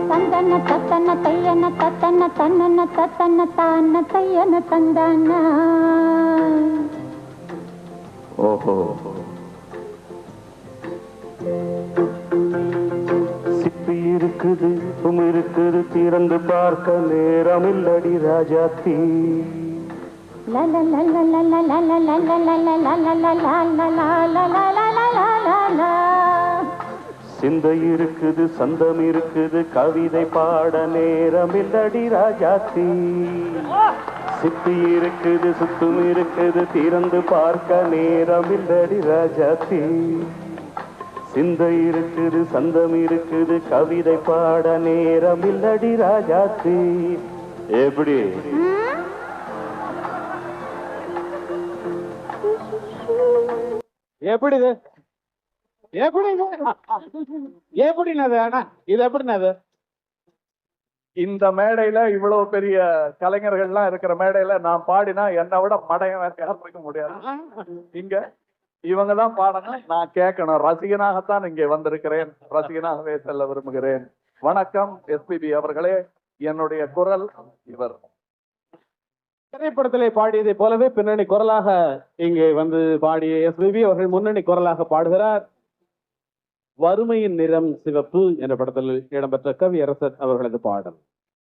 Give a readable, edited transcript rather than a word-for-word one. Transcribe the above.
தந்தன தத்தன தையன தத்தன தன்னன தத்தன தான தையன தந்தானா. ஓஹோ, சிப்பி இருக்குது இருக்குது திறந்து பார்க்க நேரம் இல்லடி ராஜாத்தி. சிந்தை இருக்குது சந்தம் இருக்குது கவிதை பாட நேரம் இல்லடி ராஜாத்தி. சிப்பி இருக்குது சுத்தும் இருக்குது திறந்து பார்க்க நேரம் இல்லடி ராஜாத்தி. சிந்தை இருக்குது சந்தம் இருக்குது கவிதை பாட நேரம் இல்லடி ராஜாத்தி. எப்படி எப்படிது எப்படிது எப்படினது அண்ணா, இது எப்படினது? இந்த மேடையில இவ்வளவு பெரிய கலைஞர்கள்லாம் இருக்கிற மேடையில நான் பாடினா என்னை விட மடையம் வேற யாரும் இருக்க முடியாது. இங்க இவங்கதான் பாடணும், நான் கேட்கணும். ரசிகனாகத்தான் இங்கே வந்திருக்கிறேன், ரசிகனாகவே செல்ல விரும்புகிறேன். வணக்கம் எஸ்பிபி அவர்களே. என்னுடைய குரல் இவர். திரைப்படத்திலே பாடியதை போலவே பின்னணி குரலாக இங்கே வந்து பாடிய எஸ்பிபி அவர்கள் முன்னணி குரலாக பாடுகிறார். வறுமையின் நிறம் சிவப்பு என்ற படத்தில் இடம்பெற்ற கவியரசர் அவர்களது பாடல்.